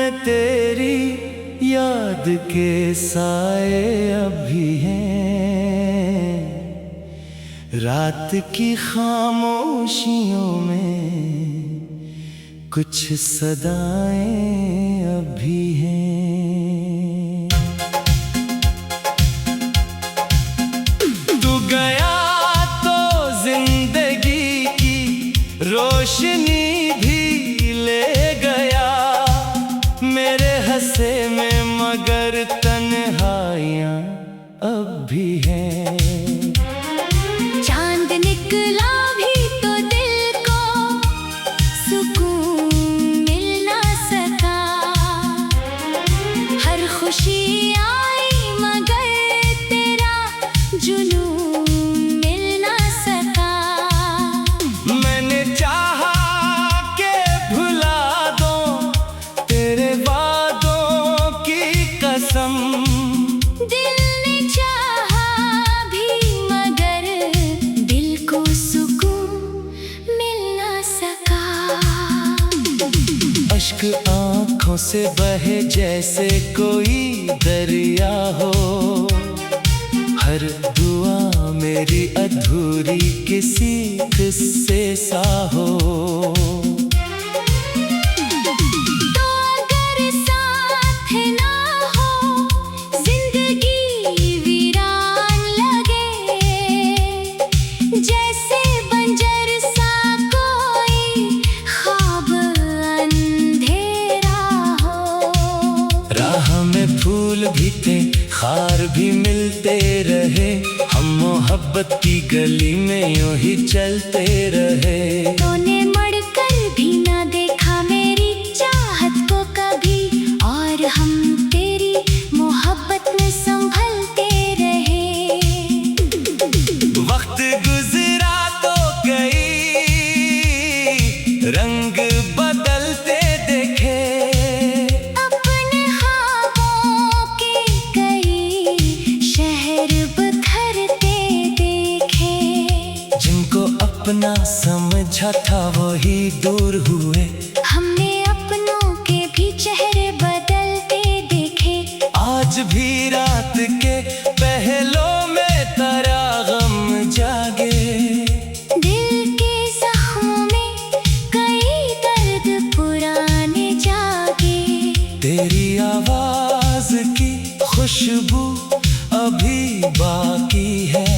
में तेरी याद के साए अभी हैं। रात की खामोशियों में कुछ सदाएं अभी हैं। तू गया तो जिंदगी की रोशनी भी ले गया मेरे हंसे में, मगर तन्हाइयां अब भी हैं। चांद निकला भी तो दिल को सुकून मिल ना सका। हर खुशी आई मगर तेरा जुनून मिल ना सका। मैंने चाहा के भुला दो तेरे वादों की कसम। दिल ने चाहा भी मगर दिल को सुकून मिल ना सका। अश्क आँखों से बहे जैसे कोई दरिया हो। हर दुआ मेरी अधूरी किसी किस्से सा हो। तो अगर साथ ना हो जिंदगी वीरान लगे। जैसे बंजर सा कोई ख्वाब अंधेरा हो। राह में फूल भी थे खार भी मिलते रहे। हम मोहब्बत की गली में यूं ही चलते रहे। तूने मड़कर भी ना देखा मेरी चाहत को कभी। और हम तेरी मोहब्बत में संभलते रहे। वक्त गुजरा तो गई रंग बदलते देखे। अपने ख्वाबों के कई शहर बखरते देखे। जिनको अपना समझा था वही दूर हुए। हमने अपनों के भी चेहरे बदलते देखे। आज भी रात के पहलों में तेरा गम जागे। दिल के जख्मों में कई दर्द पुराने जागे। तेरी आवाज की खुशबू अभी बाकी है।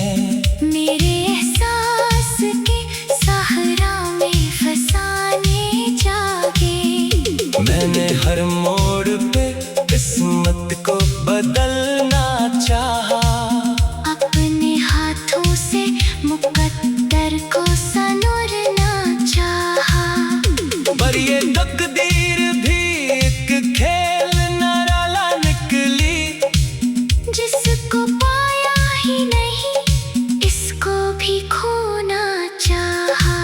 मेरे एहसास के सहरा में फसाने जागे। मैंने हर मोड़ पे किस्मत को बदलना चाहा। अपने हाथों से मुकद्दर को संवारना चाहा। पर ये तकदीर भी एक खेल निराला निकली। जिसको पाया ही नहीं इसको भी खोना चाहा।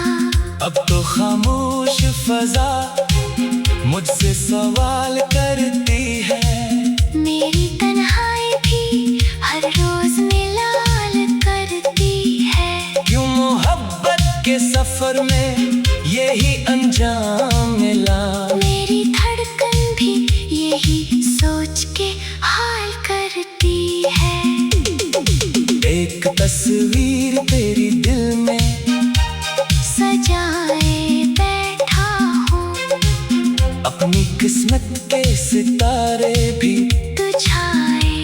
अब तो खामोश फजा मुझसे सवाल करती है। मेरी तन्हाई भी हर रोज मिलाल करती है। क्यों मोहब्बत के सफर में यही अंजाम मिला। मेरी धड़कन भी यही सोच के हाल करती है। एक तस्वीर तेरी दिल में सजाए बैठा हूँ। अपनी किस्मत के सितारे भी तुझाए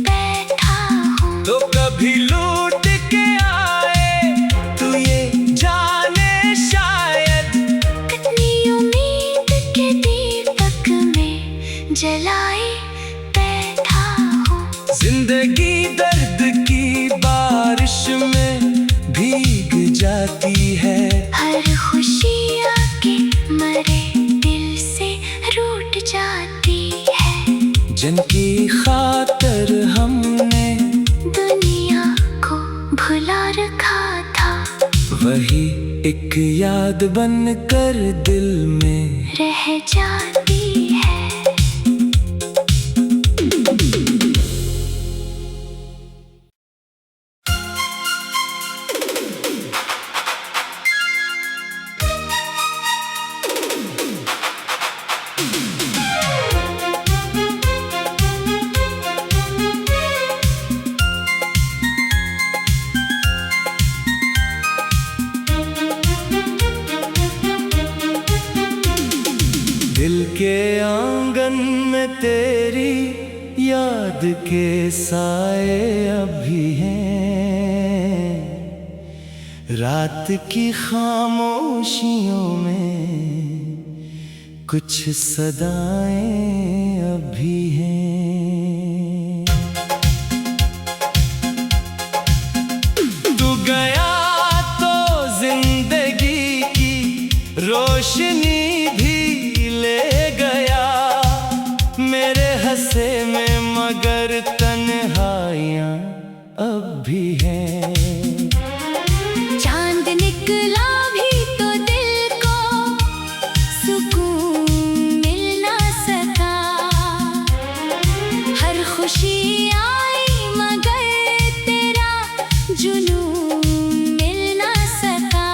बैठा हूँ। तो कभी लूट के आए तू ये जाने शायद। कितनी उम्मीद के दीपक में जलाए बैठा हूँ। जिंदगी दर्द की बारिश में भीग जाती है। हर खुशी आके मरे दिल से रूठ जाती है। जिनकी खातर हमने दुनिया को भुला रखा था वही एक याद बन कर दिल में रह जाती है। तेरी याद के साए अभी हैं, रात की खामोशियों में कुछ सदाएं अभी हैं। तू गया तो जिंदगी की रोशनी भी ले गया मेरे हंसे में, मगर तन्हाइयाँ अब भी हैं। चांद निकला भी तो दिल को सुकून मिल ना सका, हर खुशी आई मगर तेरा जुनून मिल ना सका।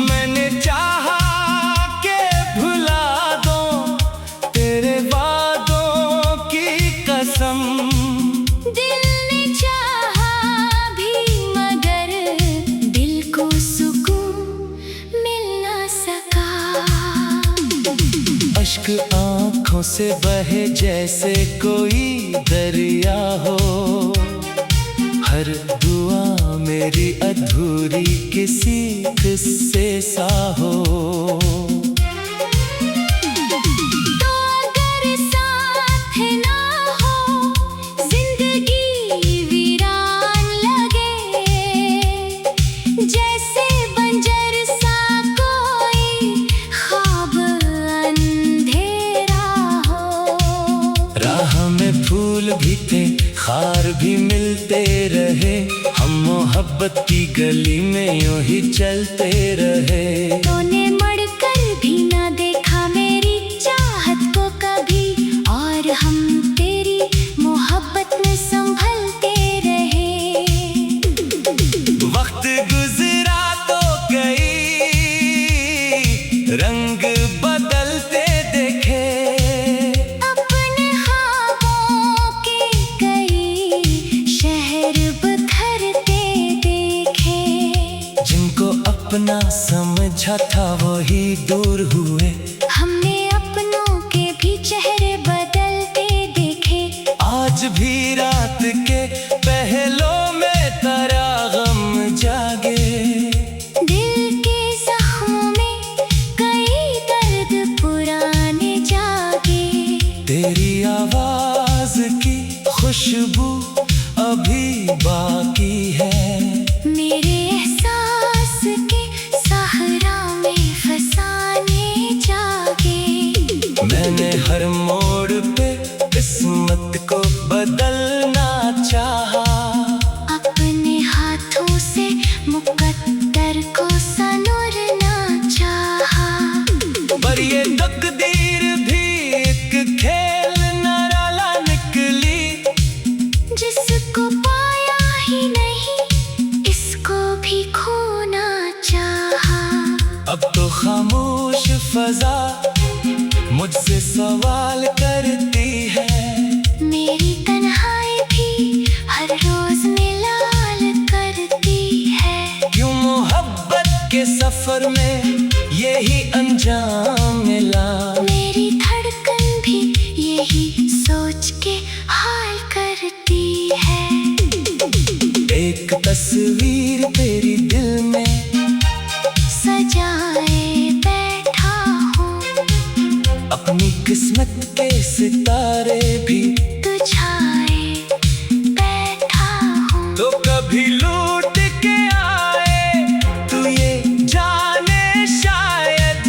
मैंने चाहा के भुला दो तेरे वादों की कसम, दिल ने चाहा भी मगर दिल को सुकून मिल ना सका। अश्क आँखों से बहे जैसे कोई दरिया हो, हर दुआ मेरी अधूरी किसी किस्से सा हो। तो अगर साथ ना हो जिंदगी वीरान लगे, जैसे बंजर सा कोई ख्वाब अंधेरा हो। राह में फूल भी थे खार भी मिलते रहे, हम मोहब्बत की गली में यूं ही चलते रहे। तूने मुड़कर भी ना देखा मेरी चाहत को कभी, और हम तेरी मोहब्बत में संभलते रहे। वक्त गुजरा तो कई रंग बदलते देखे, अपने ख्वाबों के कई शहर बखरते देखे। जिनको अपना समझा था वही दूर हुए, हमने अपनों के भी चेहरे बदलते देखे। आज भी रात के पहलों में तेरा गम जागे। दिल के जख्मों में कई दर्द पुराने जागे। तेरी आवाज की खुशबू अभी बाकी है, मेरे एहसास के सहरा में फसाने जागे। मैंने हर मोड़ पे किस्मत को बदलना चाहा, अपने हाथों से मुकद्दर को संवारना चाहा। पर ये तकदीर भी एक खेल निराला निकली, जिसको पाया ही नहीं इसको भी खोना चाहा। अब तो खामोश फजा मुझसे सवाल करती है, मेरी तन्हाई भी हर रोज मिलाल करती है। क्यों मोहब्बत के सफर में यही अंजाम मिला। मेरी धड़कन भी यही सोच के हाल करती है। एक तस्वीर तेरी दिल में सजाए बैठा हूँ, अपनी किस्मत के सितारे भी तुझाए बैठा हूँ। तो कभी लूट के आए तू ये जाने शायद,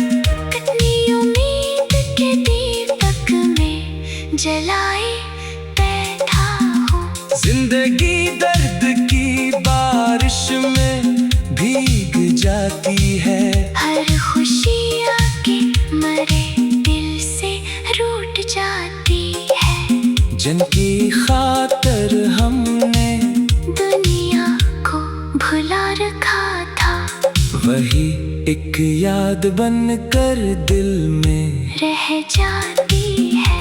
कितनी उम्मीद के दीपक में जलाए बैठा हूँ। जिंदगी दर्द की बारिश में भीग जाती है, हर खुशी आके मरे दिल से रूठ जाती है। जिनकी खातर हमने दुनिया को भुला रखा था, वही एक याद बन कर दिल में रह जाती है।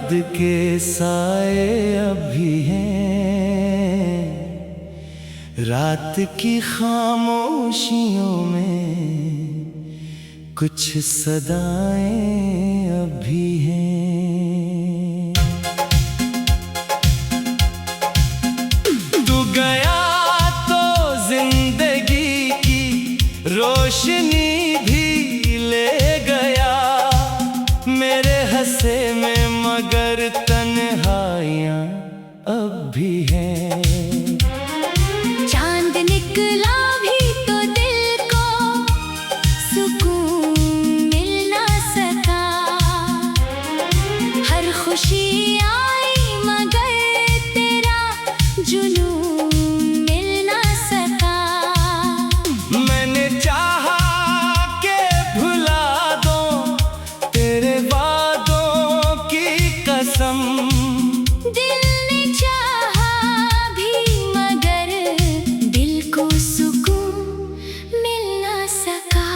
याद के साए अभी हैं, रात की खामोशियों में कुछ सदाएं अभी हैं। तू गया तो जिंदगी की रोशनी भी ले गया मेरे हंसे में, मगर तन्हाइयां अब भी हैं। चांद निकला भी तो दिल को सुकून मिल ना सका, हर खुशी आई मगर तेरा जुनून मिल ना सका। मैंने चाहा के भुला दो तेरे वादों की कसम, दिल ने चाहा भी मगर दिल को सुकून मिल ना सका।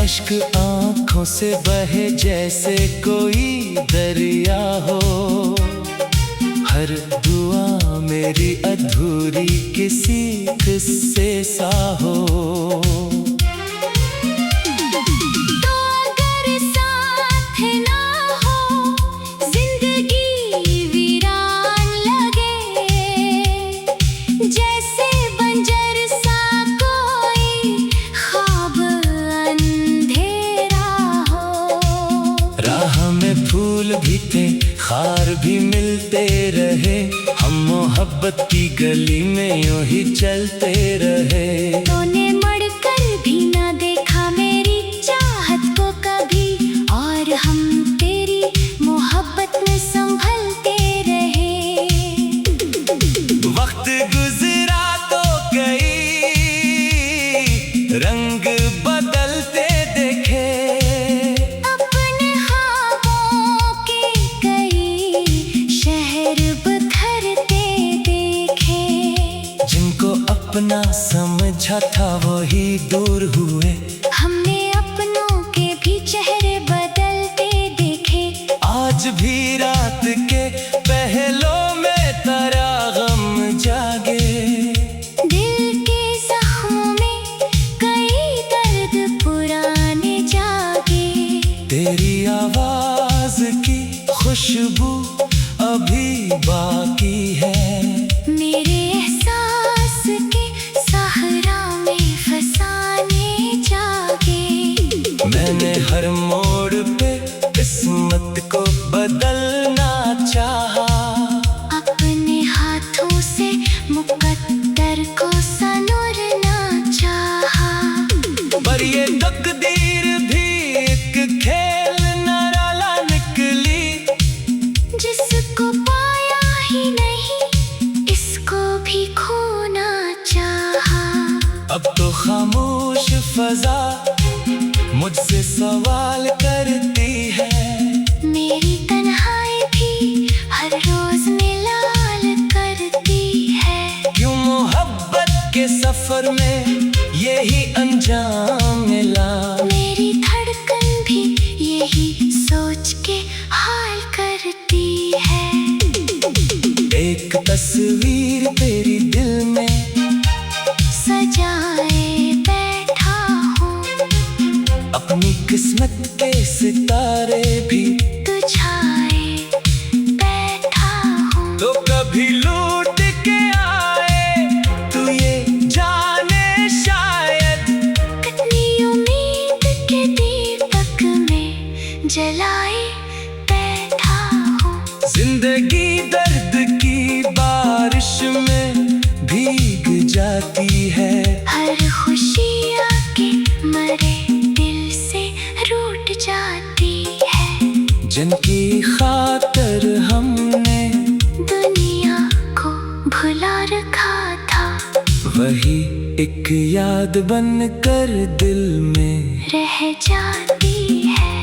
अश्क आंखों से बहे जैसे कोई दरिया हो, हर दुआ मेरी अधूरी किसी किस्से सा हो। तो अगर साथ ना हो जिंदगी वीरान लगे, जैसे बंजर सा कोई ख्वाब अंधेरा हो। राह में फूल भी थे खार भी मिलते रहे, हम मोहब्बत की गली में यूं ही चलते रहे। तूने मुड़कर भी ना देखा मेरी चाहत को कभी, और हम तेरी मोहब्बत में संभलते रहे। वक्त गुजरा तो कई रंग बदलते देखे, अपने ख्वाबों के कई शहर बखरते देखे। जिनको अपना समझा था वही दूर हुए, हमने अपनों के भी चेहरे बदलते देखे। आज भी रात के पहलों में तेरा गम जागे। दिल के जख्मों में कई दर्द पुराने जागे। तेरी आवाज की खुशबू अभी बाकी है, मेरे एहसास के सहरा में फसाने जागे। मैंने हर मोड़ पे किस्मत को बदलना चाहा, अपने हाथों से मुकद्दर को संवारना चाहा। पर ये तकदीर भी एक खेल निराला निकली, जिसको पाया ही नहीं इसको भी खोना चाहा। अब तो खामोश फजा मुझसे सवाल करती है, मेरी तन्हाई भी हर रोज मिलाल करती है। क्यों मोहब्बत के सफर में यही अंजाम मिला। मेरी धड़कन भी यही सोच के हाल करती है। एक तस्वीर तेरी दिल में सजाए बैठा हूँ, अपनी किस्मत के सितारे भी तुझाए बैठा हूँ। तो कभी लूट के आए तू ये जाने शायद, कितनी उम्मीद के दीपक में जलाए बैठा हूँ। जिंदगी दर्द की बारिश में भीग जाती है, हर खुशी आके मरे दिल से रूठ जाती है। जिनकी खातर हमने दुनिया को भुला रखा था, वही एक याद बन कर दिल में रह जाती है।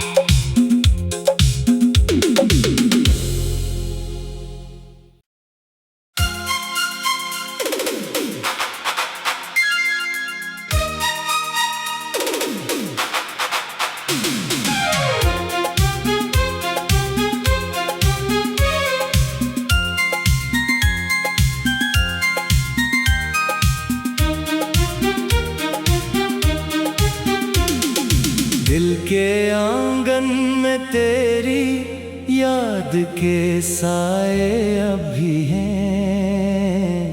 में तेरी याद के साए अभी हैं,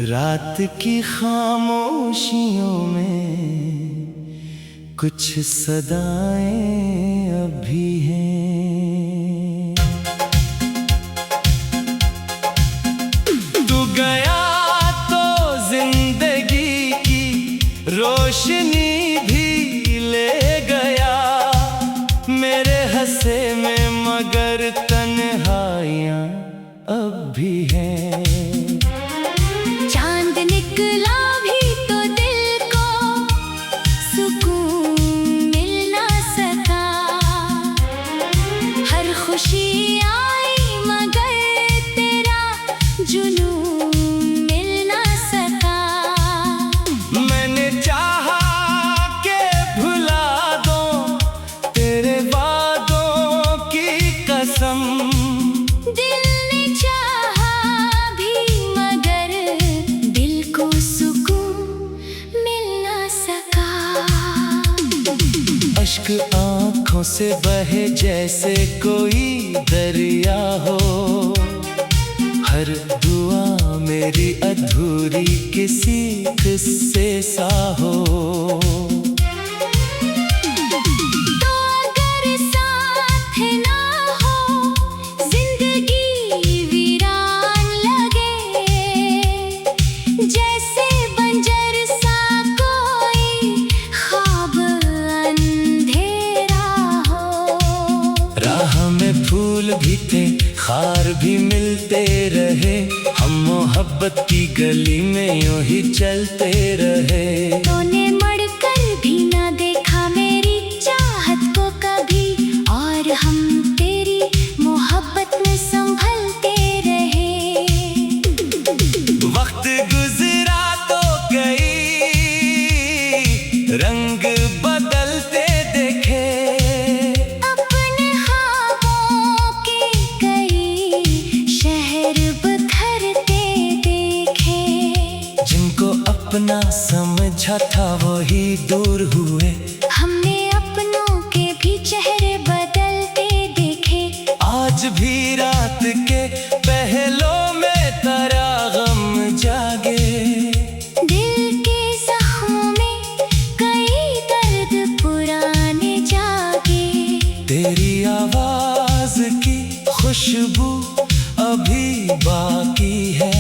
रात की खामोशियों में कुछ सदाएं अभी हैं। तू गया तो जिंदगी की रोशनी भी ले गया मेरे हंसे में, मगर तन्हाइयां अब भी हैं। चांद निकला भी तो दिल को सुकून मिल ना सका, हर खुशी आई मगर तेरा जुनून मिल ना सका। मैंने चाहा के भुला दो तेरे वादों की कसम, दिल ने चाहा भी मगर दिल को सुकून मिल ना सका। अश्क आंखों से बहे जैसे कोई दरिया हो, हर दुआ मेरी अधूरी किसी किस्से सा हो। तो अगर साथ ना हो जिंदगी वीरान लगे, जैसे बंजर सा कोई ख्वाब अंधेरा हो। राह में फूल भी थे खार भी मिलते रहे, हम मोहब्बत की गली में यूं ही चलते रहे। तूने मड़कर भी ना देखा मेरी चाहत को कभी, और हम तेरी मोहब्बत में संभलते रहे। वक्त गुजरा तो कई रंग बदलते देखे, अपने ख्वाबों के कई शहर बखरते देखे। जिनको अपना समझा था वही दूर हुए, हमने अपनों के भी चेहरे बदलते देखे। आज भी रात के पहलों में तेरा गम जागे। दिल के जख्मों में कई दर्द पुराने जागे। तेरी आवाज की खुशबू अभी बाकी है,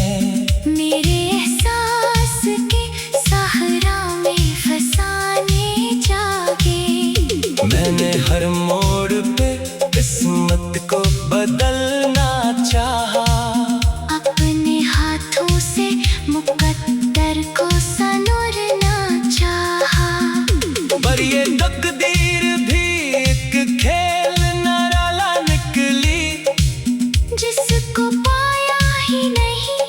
मेरे एहसास के सहरा में फसाने जागे। मैंने हर मोड़ पे किस्मत को बदलना चाहा, अपने हाथों से मुकद्दर को संवारना चाहा। पर ये तकदीर भी एक खेल निराला निकली, जिसको पाया ही नहीं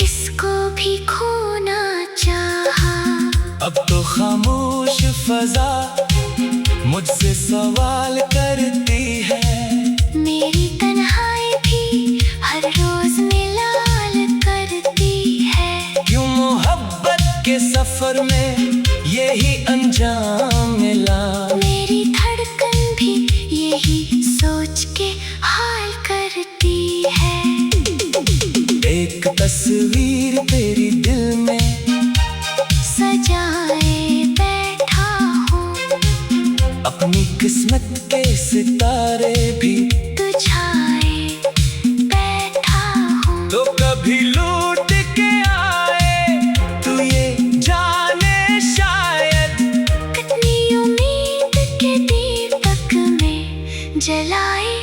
इसको भी खोना चाहा। अब तो खामोश फजा मुझसे सवाल करती है, मेरी तन्हाई भी हर रोज मिलाल करती है। क्यों मोहब्बत के सफर में यही अंजाम मिला। मेरी धड़कन भी यही सोच के हाल करती है। एक तस्वीर तेरी दिल में सजाए बैठा हूँ, अपनी किस्मत के सितारे भी तुझाए बैठा हूँ। तो कभी लूट के आए तू ये जाने शायद, कितनी उम्मीद के दीपक में जलाए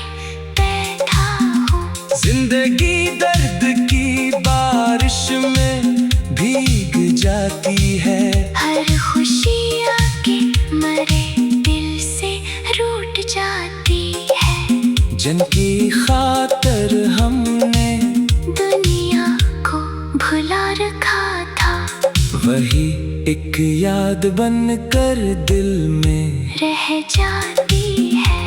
बैठा हूँ। जिंदगी दर्द की बारिश में भीग जाती है, हर खुशी आके मरे दिल से रूठ जाती है। जिनकी खातर हमने दुनिया को भुला रखा था, वही एक याद बन कर दिल में रह जाती है।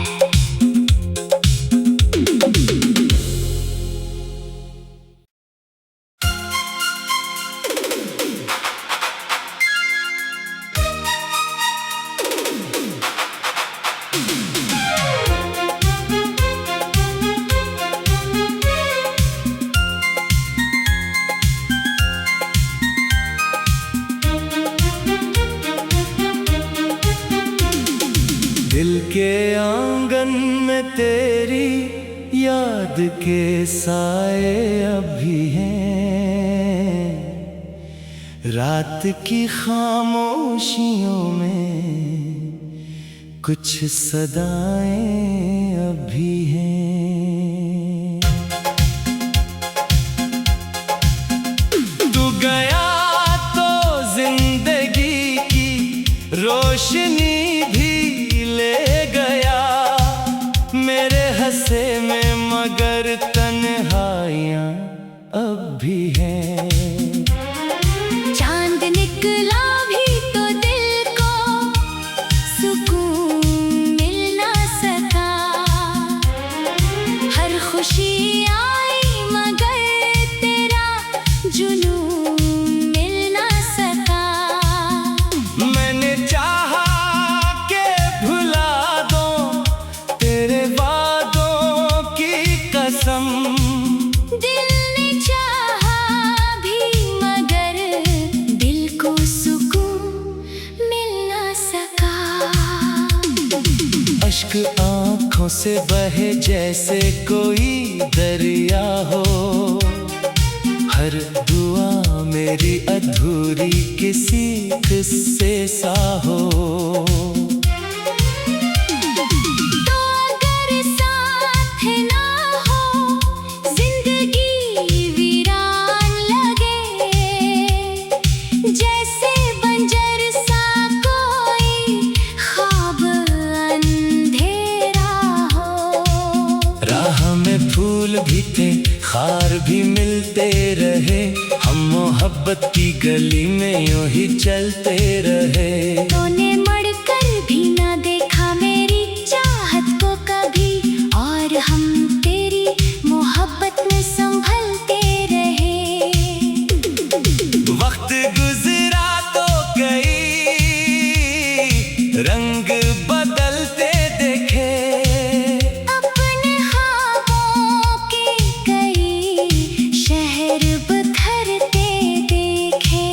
याद के साए अभी हैं, रात की खामोशियों में कुछ सदाएं अभी हैं। तू गया तो जिंदगी की रोशनी भी ले गया मेरे हंसे में, मगर तन्हाइयां अब भी हैं। चांद निकला भी तो दिल को सुकून मिल ना सका, हर खुशी आई मगर तेरा जुनून मिल ना सका। मैंने चाहा के भुला दो तेरे वादों की कसम, दिल ने चाहा भी मगर दिल को सुकून मिल ना सका। अश्क आंखों से बहे जैसे कोई दरिया हो, हर दुआ मेरी अधूरी किसी किस्से सा हो। तो अगर साथ ना हो जिंदगी वीरान लगे, जैसे बंजर सा कोई ख्वाब अंधेरा हो। राह में फूल भी थे खार भी मिलते रहे, हम मोहब्बत की गली में यूं ही चलते रहे। तूने मड़कर भी ना देखा मेरी चाहत को कभी, और हम तेरी मोहब्बत में संभलते रहे। वक्त गुजरा तो कई रंग बदलते देखे, अपने ख्वाबों के कई शहर बखरते देखे।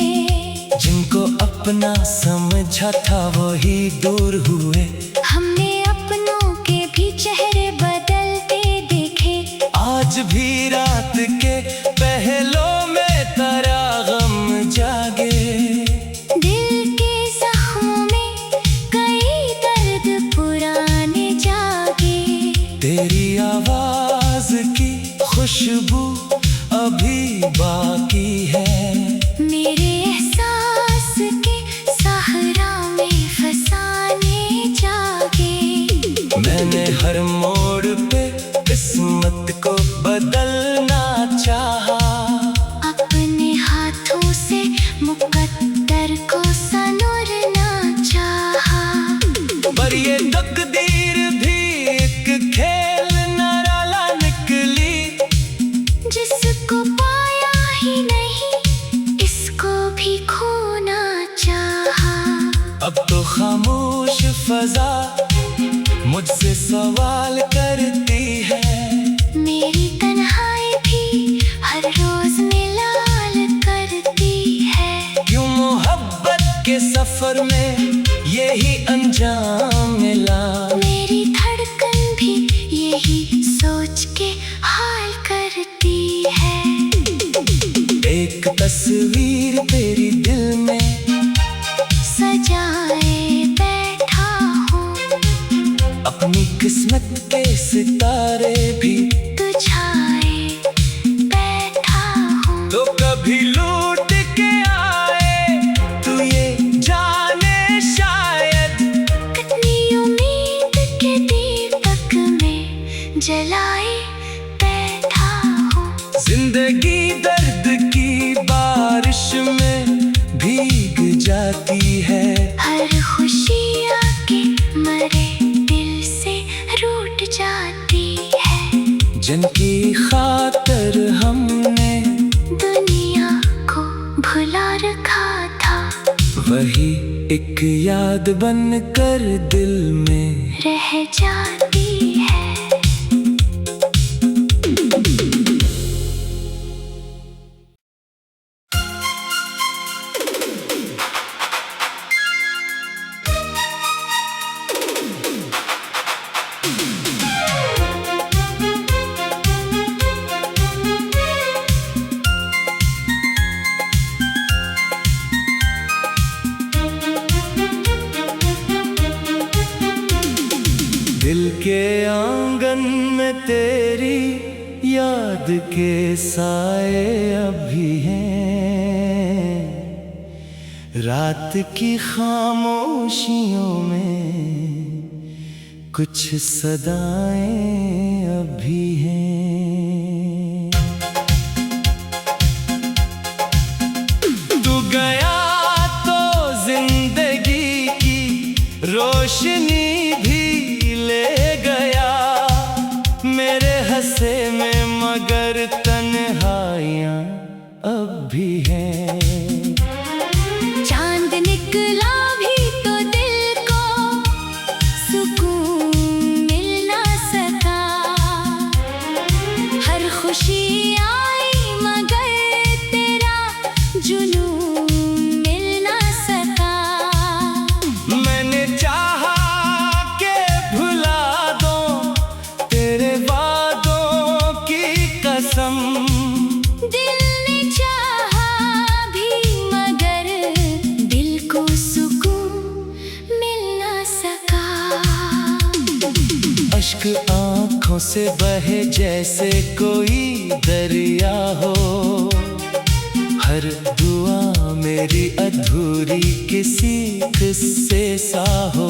जिनको अपना समझा था वही दूर हुए, हमने अपनों के भी चेहरे बदलते देखे। आज भी रात के पहलों में तेरा गम जागे। दिल के जख्मों में कई दर्द पुराने जागे। तेरी आवाज की खुशबू अभी बाकी है, मेरे एहसास के सहरा में फसाने जागे। मैंने हर मोड़ पे किस्मत को बदलना चाहा, अपने हाथों से मुकद्दर को संवारना चाहा। पर ये तकदीर भी एक खेल निराला निकली, जिसको पाया ही नहीं इसको भी खोना चाहा। अब तो खामोश फजा मुझसे सवाल करती है, मेरी तन्हाई भी हर रोज मिलाल करती है। क्यों मोहब्बत के सफर में यही अंजाम मिला। मेरी धड़कन भी यही सोच के हाल करती है। एक तस्वीर तेरी दिल में सजाए बैठा हूँ, अपनी किस्मत के सितारे भी तुझाए बैठा हूँ। तो कभी लूट के आए तू ये जाने शायद, कितनी उम्मीद के दीपक में जलाए बैठा हूँ। जिंदगी दर्द की बारिश में भीग जाती है, हर खुशी आके मरे दिल से रूठ जाती है। जिनकी खातर हमने दुनिया को भुला रखा था, वही एक याद बन कर दिल में रह जाती है। याद के साए अभी हैं, रात की खामोशियों में कुछ सदाएं अभी हैं। तू गया तो जिंदगी की रोशनी भी ले गया मेरे हंसे में, मगर तन्हाइयां अब भी हैं। चांद निकला भी तो दिल को सुकून मिल ना सका, हर खुशी आई मगर तेरा जुनून मिल ना सका। मैंने चाहा के भुला दो तेरे वादों की कसम, दिल ने चाहा भी मगर दिल को सुकून मिल ना सका। अश्क आँखों से बहे जैसे कोई दरिया हो, हर दुआ मेरी अधूरी किसी किस्से सा हो।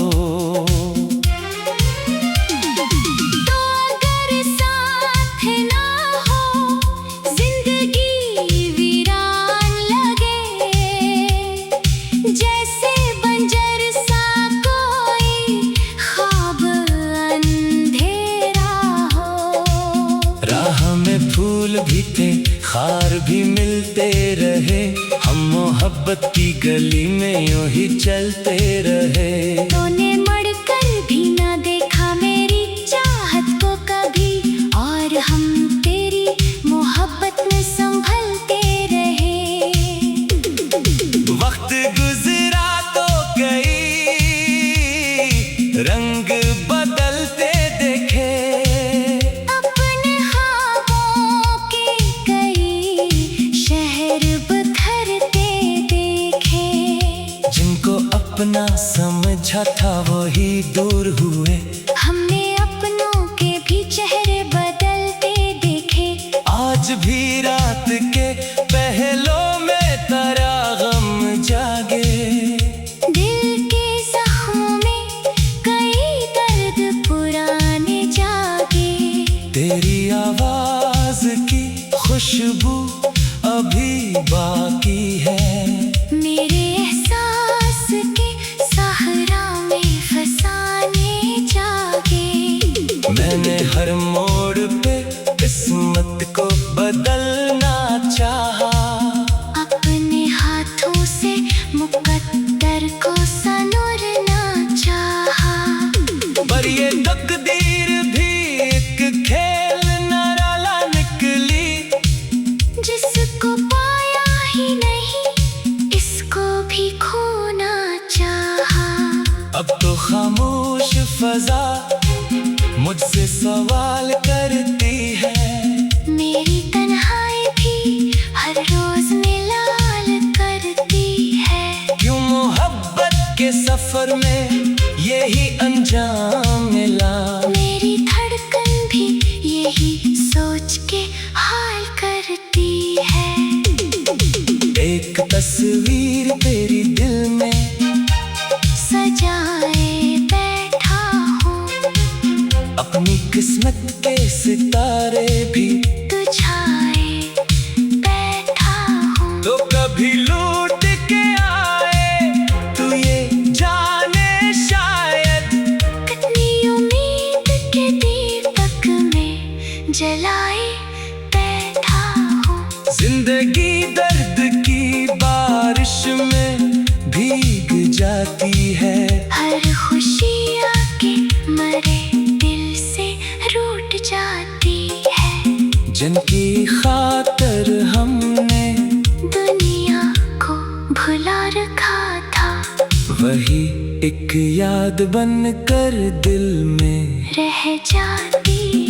तो अगर साथ ना हो जिंदगी वीरान लगे, जैसे बंजर सा कोई ख्वाब अंधेरा हो। राह में फूल भी थे खार भी मिलते रहे, हम मोहब्बत की गली में यूं ही चलते रहे। तूने मुड़कर भी ना देखा मेरी चाहत को कभी, और हम तेरी मोहब्बत में संभलते रहे। वक्त गुजरा तो कई रंग बदलते देखे, अपने ख्वाबों के कई शहर बखरते देखे। जिनको अपना समझा था वही दूर हुए, हमने अपनों के भी चेहरे बदलते देखे। आज भी रात के पहलों में तेरा गम जागे। दिल के जख्मों में कई दर्द पुराने जागे। तेरी आवाज की खुशबू अभी बाकी है, मेरे एहसास के सहरा में फसाने जागे। मैंने हर मोड़ पे किस्मत को बदलना चाहा, अपने हाथों से मुकद्दर को संवारना चाहा। पर ये तकदीर भी एक खेल निराला निकली, जिसको पाया ही नहीं इसको भी खोना चाहा। अब तो खामोश फजा मुझसे सवाल करती है, मेरी तन्हाई भी हर रोज मिलाल करती है। क्यों मोहब्बत के सफर में यही अंजाम मिला। मेरी धड़कन भी यही सोच के हाल करती है। एक तस्वीर तेरी दिल में सजाए बैठा हूँ, अपनी किस्मत के सितारे भी तुझाए बैठा हूँ। तो कभी लूट के आए तू ये जाने शायद, कितनी उम्मीद के दीपक में जलाए बैठा हूँ। जिंदगी दर्द की बारिश में भीग जाती है, हर खुशी आके मरे दिल से रूठ जाती है। जिनकी खातर हमने दुनिया को भुला रखा था, वही एक याद बन कर दिल में रह जाती